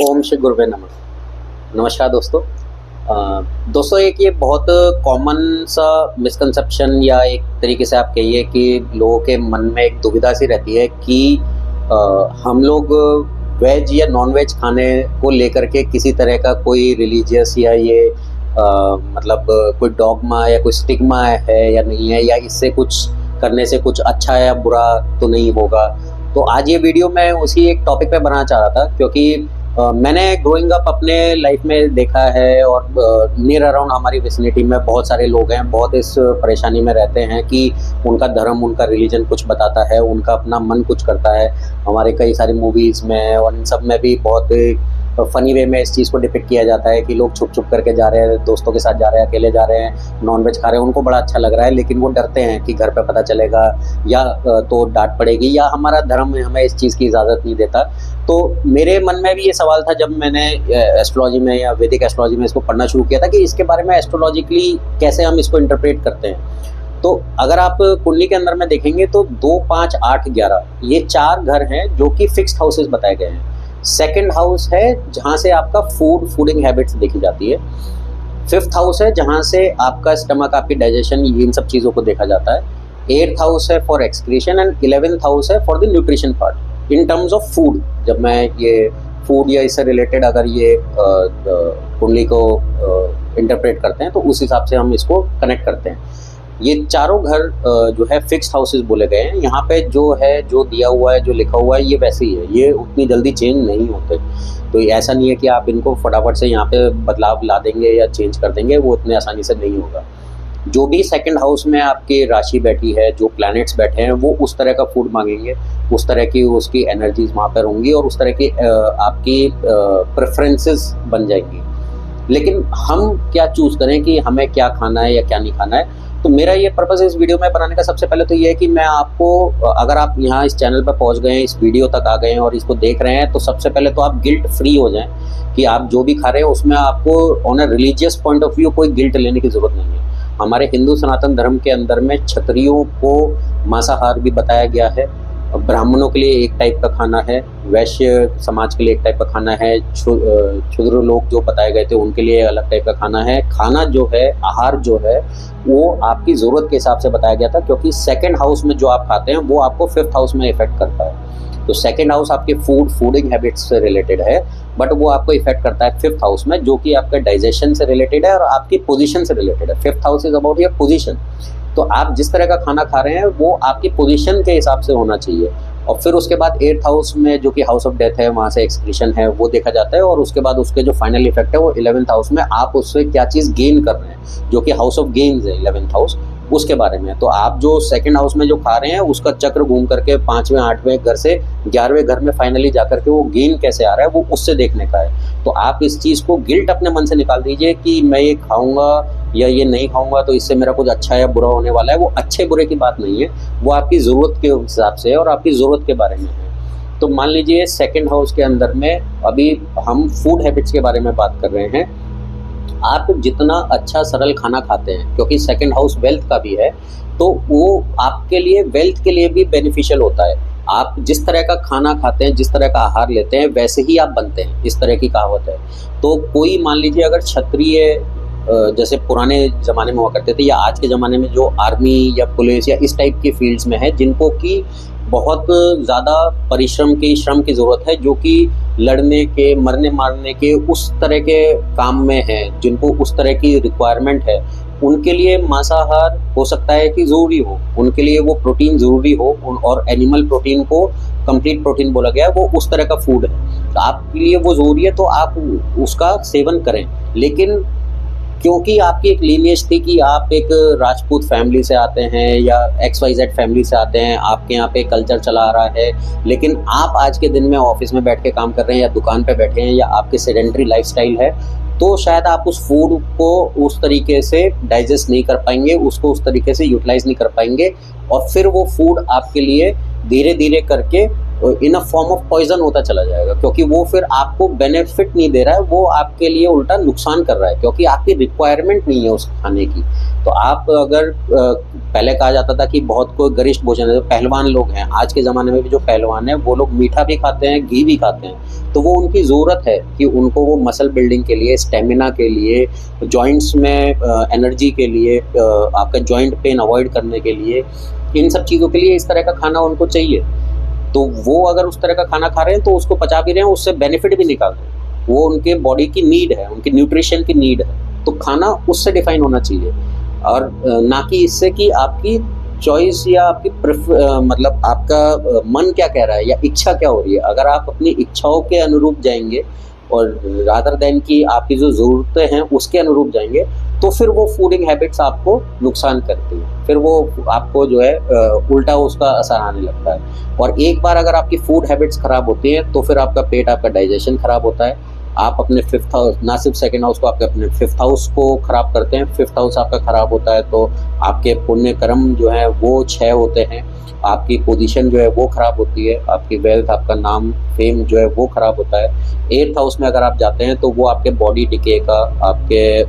ओम श्री गुरुवे नमः। नमस्कार दोस्तों। दोस्तों एक ये बहुत कॉमन सा मिसकंसेप्शन या एक तरीके से आप कहिए कि लोगों के मन में एक दुविधा सी रहती है कि हम लोग वेज या नॉन वेज खाने को लेकर के किसी तरह का कोई रिलीजियस या ये मतलब कोई डॉगमा या कोई स्टिग्मा है या नहीं है, या इससे कुछ करने से कुछ अच्छा या बुरा तो नहीं होगा। तो आज ये वीडियो मैं उसी एक टॉपिक पे बनाना चाह रहा था, क्योंकि मैंने ग्रोइंग अप अपने लाइफ में देखा है और नियर अराउंड हमारी विसिनिटी में बहुत सारे लोग हैं, बहुत इस परेशानी में रहते हैं कि उनका धर्म, उनका रिलीजन कुछ बताता है, उनका अपना मन कुछ करता है। हमारे कई सारी मूवीज़ में और इन सब में भी बहुत फ़नी वे में इस चीज़ को डिपिक्ट किया जाता है कि लोग छुप छुप करके जा रहे हैं, दोस्तों के साथ जा रहे हैं, अकेले जा रहे हैं, नॉनवेज खा रहे हैं, उनको बड़ा अच्छा लग रहा है, लेकिन वो डरते हैं कि घर पे पता चलेगा या तो डांट पड़ेगी या हमारा धर्म हमें इस चीज़ की इजाज़त नहीं देता। तो मेरे मन में भी ये सवाल था जब मैंने एस्ट्रोलॉजी में या वैदिक एस्ट्रोलॉजी में इसको पढ़ना शुरू किया था कि इसके बारे में एस्ट्रोलॉजिकली कैसे हम इसको इंटरप्रेट करते हैं। तो अगर आप कुंडली के अंदर में देखेंगे तो 2, 5, 8, 11 ये 4 घर हैं जो कि फिक्स्ड हाउसेस बताए गए हैं। सेकंड हाउस है जहाँ से आपका फूडिंग हैबिट्स देखी जाती है। फिफ्थ हाउस है जहाँ से आपका स्टमक, आपकी डाइजेशन, इन सब चीज़ों को देखा जाता है। 8th हाउस है for excretion and 11th house है for the nutrition part in terms of food. जब मैं ये फूड या इससे रिलेटेड अगर ये कुंडली को इंटरप्रेट करते हैं तो उस हिसाब से हम इसको कनेक्ट करते हैं। ये चारों घर जो है फिक्स्ड हाउसेस बोले गए हैं। यहाँ पे जो है, जो दिया हुआ है, जो लिखा हुआ है, ये वैसे ही है, ये उतनी जल्दी चेंज नहीं होते। तो ऐसा नहीं है कि आप इनको फटाफट से यहाँ पे बदलाव ला देंगे या चेंज कर देंगे, वो उतने आसानी से नहीं होगा। जो भी सेकंड हाउस में आपकी राशि बैठी है, जो प्लैनेट्स बैठे हैं, वो उस तरह का फूड मांगेंगे, उस तरह की उसकी एनर्जीज वहाँ पर होंगी और उस तरह की आपकी प्रेफरेंसेस बन जाएंगी। लेकिन हम क्या चूज़ करें कि हमें क्या खाना है या क्या नहीं खाना है। तो मेरा ये पर्पस इस वीडियो में बनाने का सबसे पहले तो ये है कि मैं आपको, अगर आप यहाँ इस चैनल पर पहुँच गए हैं, इस वीडियो तक आ गए हैं और इसको देख रहे हैं, तो सबसे पहले तो आप गिल्ट फ्री हो जाएं कि आप जो भी खा रहे हैं उसमें आपको on a religious point of view कोई गिल्ट लेने की ज़रूरत नहीं है। हमारे हिंदू सनातन धर्म के अंदर में क्षत्रियों को मांसाहार भी बताया गया है, ब्राह्मणों के लिए एक टाइप का खाना है, वैश्य समाज के लिए एक टाइप का खाना है, क्षुद्र लोग जो बताए गए थे उनके लिए अलग टाइप का खाना है। खाना जो है, आहार जो है, वो आपकी ज़रूरत के हिसाब से बताया गया था, क्योंकि सेकंड हाउस में जो आप खाते हैं वो आपको फिफ्थ हाउस में इफेक्ट करता है। तो सेकंड हाउस आपके फूडिंग हैबिट्स से रिलेटेड है, बट वो आपको इफेक्ट करता है फिफ्थ हाउस में, जो कि आपके डाइजेशन से रिलेटेड है और आपकी पोजीशन से रिलेटेड है। Fifth house is about your position. तो आप जिस तरह का खाना खा रहे हैं वो आपकी पोजीशन के हिसाब से होना चाहिए। और फिर उसके बाद 8th हाउस में, जो कि हाउस ऑफ डेथ है, वहाँ से एक्सक्रीशन है, वो देखा जाता है। और उसके बाद उसके जो फाइनल इफेक्ट है वो 11th हाउस में आप उससे क्या चीज़ गेन कर रहे हैं, जो कि हाउस ऑफ गेन्स है 11th हाउस, उसके बारे में। तो आप जो सेकंड हाउस में जो खा रहे हैं उसका चक्र घूम करके 5वें 8वें घर से 11वें घर में फाइनली जाकर के वो गेन कैसे आ रहा है, वो उससे देखने का है। तो आप इस चीज़ को, गिल्ट अपने मन से निकाल दीजिए कि मैं ये खाऊंगा या ये नहीं खाऊंगा तो इससे मेरा कुछ अच्छा या बुरा होने वाला है। वो अच्छे बुरे की बात नहीं है, वो आपकी ज़रूरत के हिसाब से है और आपकी ज़रूरत के बारे में है। तो मान लीजिए सेकंड हाउस के अंदर में अभी हम फूड हैबिट्स के बारे में बात कर रहे हैं। आप जितना अच्छा सरल खाना खाते हैं, क्योंकि सेकंड हाउस वेल्थ का भी है, तो वो आपके लिए, वेल्थ के लिए भी बेनिफिशियल होता है। आप जिस तरह का खाना खाते हैं, जिस तरह का आहार लेते हैं, वैसे ही आप बनते हैं, इस तरह की कहावत है। तो कोई मान लीजिए अगर क्षत्रिय जैसे पुराने ज़माने में हुआ करते थे, या आज के ज़माने में जो आर्मी या पुलिस या इस टाइप की फील्ड्स में है, जिनको कि बहुत ज़्यादा श्रम की ज़रूरत है, जो कि लड़ने के, मरने मारने के उस तरह के काम में है, जिनको उस तरह की रिक्वायरमेंट है, उनके लिए मांसाहार हो सकता है कि ज़रूरी हो, उनके लिए वो प्रोटीन ज़रूरी हो। और एनिमल प्रोटीन को कंप्लीट प्रोटीन बोला गया है, वो उस तरह का फूड है, तो आपके लिए वो ज़रूरी है, तो आप उसका सेवन करें। लेकिन क्योंकि आपकी एक लीनिएज थी कि आप एक राजपूत फैमिली से आते हैं या XYZ फैमिली से आते हैं, आपके यहाँ पे कल्चर चला आ रहा है, लेकिन आप आज के दिन में ऑफिस में बैठ के काम कर रहे हैं या दुकान पे बैठे हैं या आपके सेडेंटरी लाइफस्टाइल है, तो शायद आप उस फूड को उस तरीके से डाइजेस्ट नहीं कर पाएंगे, उसको उस तरीके से यूटिलाइज नहीं कर पाएंगे, और फिर वो फूड आपके लिए धीरे धीरे करके इन अ फॉर्म ऑफ पॉइजन होता चला जाएगा, क्योंकि वो फिर आपको बेनिफिट नहीं दे रहा है, वो आपके लिए उल्टा नुकसान कर रहा है, क्योंकि आपकी रिक्वायरमेंट नहीं है उस खाने की। तो आप अगर पहले कहा जाता था कि बहुत कोई गरिष्ठ भोजन है, जो पहलवान लोग हैं, आज के ज़माने में भी जो पहलवान हैं वो लोग मीठा भी खाते हैं, घी भी खाते हैं, तो वो उनकी ज़रूरत है कि उनको वो मसल बिल्डिंग के लिए, स्टेमिना के लिए, जॉइंट्स में एनर्जी के लिए, आपका जॉइंट पेन अवॉइड करने के लिए, इन सब चीज़ों के लिए इस तरह का खाना उनको चाहिए। तो वो अगर उस तरह का खाना खा रहे हैं तो उसको पचा भी रहे हैं, उससे बेनिफिट भी निकाल रहे हैं, वो उनके बॉडी की नीड है, उनकी न्यूट्रिशन की नीड है। तो खाना उससे डिफाइन होना चाहिए, और ना कि इससे कि आपकी चॉइस या आपकी मतलब आपका मन क्या कह रहा है या इच्छा क्या हो रही है। अगर आप अपनी इच्छाओं के अनुरूप जाएंगे और रादर देन कि आपकी जो ज़रूरतें हैं उसके अनुरूप जाएंगे, तो फिर वो फूडिंग हैबिट्स आपको नुकसान करती हैं, फिर वो आपको जो है उल्टा उसका असर आने लगता है। और एक बार अगर आपकी फूड हैबिट्स ख़राब होती हैं तो फिर आपका पेट, आपका डाइजेशन ख़राब होता है। आप अपने फिफ्थ हाउस, ना सिर्फ सेकंड हाउस को, आपके अपने फिफ्थ हाउस को ख़राब करते हैं। फिफ्थ हाउस आपका ख़राब होता है तो आपके पुण्य कर्म जो है वो क्षय होते हैं, आपकी पोजीशन जो है वो ख़राब होती है, आपकी वेल्थ, आपका नाम, फेम जो है वो ख़राब होता है। एट्थ हाउस में अगर आप जाते हैं तो वो आपके बॉडी डिके का, आपके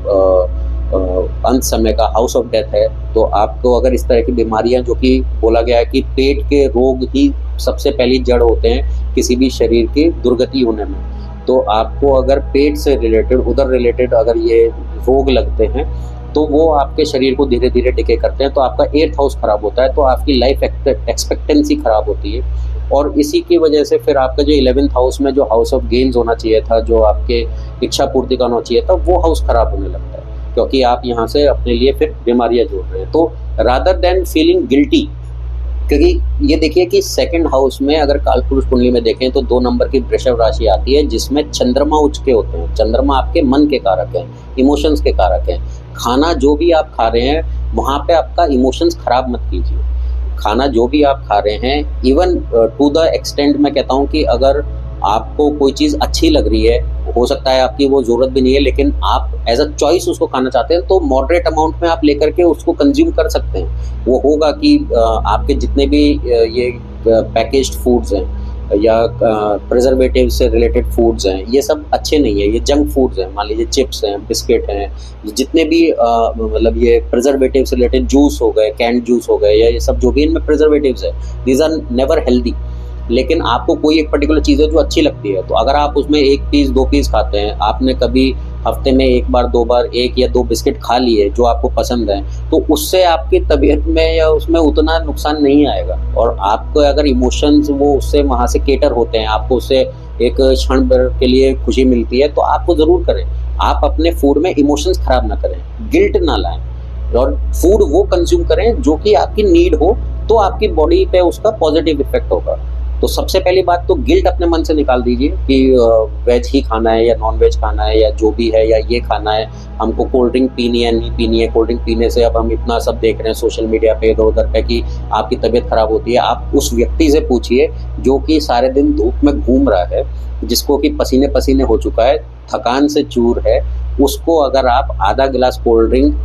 अंत समय का हाउस ऑफ डेथ है। तो आपको अगर इस तरह की बीमारियां, जो कि बोला गया है कि पेट के रोग ही सबसे पहली जड़ होते हैं किसी भी शरीर की दुर्गति होने में, तो आपको अगर पेट से रिलेटेड, उधर रिलेटेड अगर ये रोग लगते हैं तो वो आपके शरीर को धीरे धीरे डिके करते हैं। तो आपका एट्थ हाउस खराब होता है, तो आपकी लाइफ एक्सपेक्टेंसी खराब होती है। और इसी की वजह से फिर आपका जो 11th हाउस में जो हाउस ऑफ गेन्स होना चाहिए था, जो आपके इच्छा पूर्ति का होना चाहिए था, वो हाउस खराब होने लगता है, क्योंकि आप यहाँ से अपने लिए फिर बीमारियाँ जोड़ रहे हैं। तो रादर देन फीलिंग गिल्टी, क्योंकि ये देखिए कि सेकंड हाउस में अगर कालपुरुष कुंडली में देखें तो 2 नंबर की वृषभ राशि आती है, जिसमें चंद्रमा उच्च के होते हैं। चंद्रमा आपके मन के कारक हैं, इमोशंस के कारक हैं। खाना जो भी आप खा रहे हैं वहाँ पे आपका इमोशंस खराब मत कीजिए। खाना जो भी आप खा रहे हैं, इवन टू द एक्सटेंट मैं कहता हूँ कि अगर आपको कोई चीज़ अच्छी लग रही है, हो सकता है आपकी वो ज़रूरत भी नहीं है, लेकिन आप एज अ चॉइस उसको खाना चाहते हैं, तो मॉडरेट अमाउंट में आप लेकर के उसको कंज्यूम कर सकते हैं। वो होगा कि आपके जितने भी ये पैकेज्ड फूड्स हैं या प्रिजर्वेटिव से रिलेटेड फूड्स हैं, ये सब अच्छे नहीं है, ये जंक फूड्स हैं। मान लीजिए चिप्स हैं, बिस्किट हैं, जितने भी मतलब ये प्रिजर्वेटिव से रिलेटेड जूस हो गए, कैंड जूस हो गए, या ये सब जो भी इनमें प्रिजर्वेटिव्स है, दीज आर नेवर हेल्दी। लेकिन आपको कोई एक पर्टिकुलर चीज़ है जो अच्छी लगती है, तो अगर आप उसमें 1 पीस 2 पीस खाते हैं, आपने कभी हफ्ते में 1 बार 2 बार 1 या 2 बिस्किट खा लिए जो आपको पसंद है, तो उससे आपकी तबीयत में या उसमें उतना नुकसान नहीं आएगा। और आपको अगर इमोशंस वो उससे वहाँ से केटर होते हैं, आपको उससे एक क्षण भर के लिए खुशी मिलती है, तो आप वो ज़रूर करें। आप अपने फूड में इमोशंस खराब ना करें, गिल्ट ना लाएं, और फूड वो कंज्यूम करें जो कि आपकी नीड हो, तो आपकी बॉडी पे उसका पॉजिटिव इफेक्ट होगा। तो सबसे पहली बात तो गिल्ट अपने मन से निकाल दीजिए कि वेज ही खाना है या नॉन वेज खाना है या जो भी है, या ये खाना है, हमको कोल्ड ड्रिंक पीनी है नहीं पीनी है। कोल्ड ड्रिंक पीने से अब हम इतना सब देख रहे हैं सोशल मीडिया पे, इधर उधर पे, कि आपकी तबीयत खराब होती है। आप उस व्यक्ति से पूछिए जो कि सारे दिन धूप में घूम रहा है, जिसको कि पसीने पसीने हो चुका है, थकान से चूर है, उसको अगर आप आधा गिलास cold drink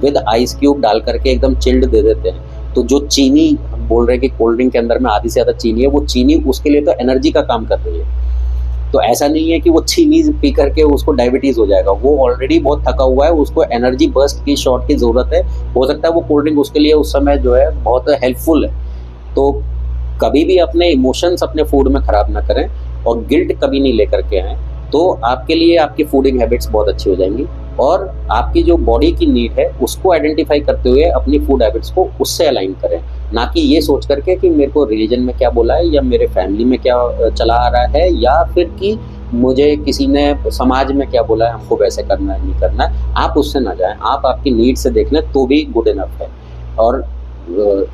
with ice cube डाल करके एकदम चिल्ड दे देते हैं, तो जो चीनी हम बोल रहे हैं कि कोल्ड ड्रिंक के अंदर में आधी से ज़्यादा चीनी है, वो चीनी उसके लिए तो एनर्जी का काम कर रही है। तो ऐसा नहीं है कि वो चीनी पी करके उसको डायबिटीज़ हो जाएगा, वो ऑलरेडी बहुत थका हुआ है, उसको एनर्जी बर्स्ट की शॉट की ज़रूरत है। हो सकता है वो कोल्ड ड्रिंक उसके लिए उस समय जो है बहुत हेल्पफुल है। तो कभी भी अपने इमोशंस अपने फूड में ख़राब ना करें, और गिल्ट कभी नहीं लेकर के आएँ, तो आपके लिए आपकी फूडिंग हैबिट्स बहुत अच्छी हो जाएंगी। और आपकी जो बॉडी की नीड है उसको आइडेंटिफाई करते हुए अपनी फूड हैबिट्स को उससे अलाइन करें, ना कि ये सोच करके कि मेरे को रिलीजन में क्या बोला है, या मेरे फैमिली में क्या चला आ रहा है, या फिर कि मुझे किसी ने समाज में क्या बोला है, हमको वैसे करना है नहीं करना है। आप उससे ना जाएं, आप आपकी नीड से देख लें तो भी गुड इनफ है। और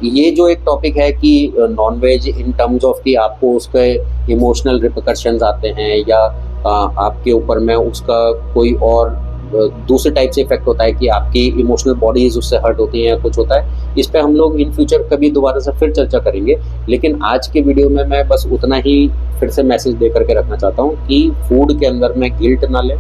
ये जो एक टॉपिक है कि non ways in terms of कि आपको उसके इमोशनल रिपरकशंस आते हैं, या आपके ऊपर में उसका कोई और दूसरे टाइप से इफेक्ट होता है कि आपकी इमोशनल बॉडीज उससे हर्ट होती हैं, कुछ होता है, इस पे हम लोग इन फ्यूचर कभी दोबारा से फिर चर्चा करेंगे। लेकिन आज के वीडियो में मैं बस उतना ही फिर से मैसेज दे करके रखना चाहता हूँ कि फूड के अंदर में गिल्ट ना लें,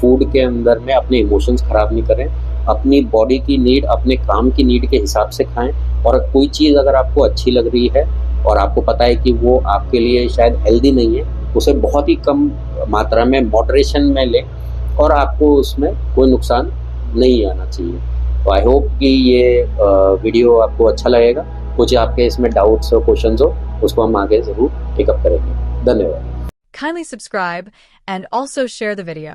फूड के अंदर में अपने इमोशंस खराब नहीं करें, अपनी बॉडी की नीड, अपने काम की नीड के हिसाब से खाएं। और कोई चीज़ अगर आपको अच्छी लग रही है और आपको पता है कि वो आपके लिए शायद हेल्दी नहीं है, उसे बहुत ही कम मात्रा में मॉडरेशन में लें और आपको उसमें कोई नुकसान नहीं आना चाहिए। तो आई होप कि ये वीडियो आपको अच्छा लगेगा। कुछ आपके इसमें डाउट्स और क्वेश्चंस हो उसको हम आगे ज़रूर पिकअप करेंगे। धन्यवाद। Kindly subscribe and also share the video.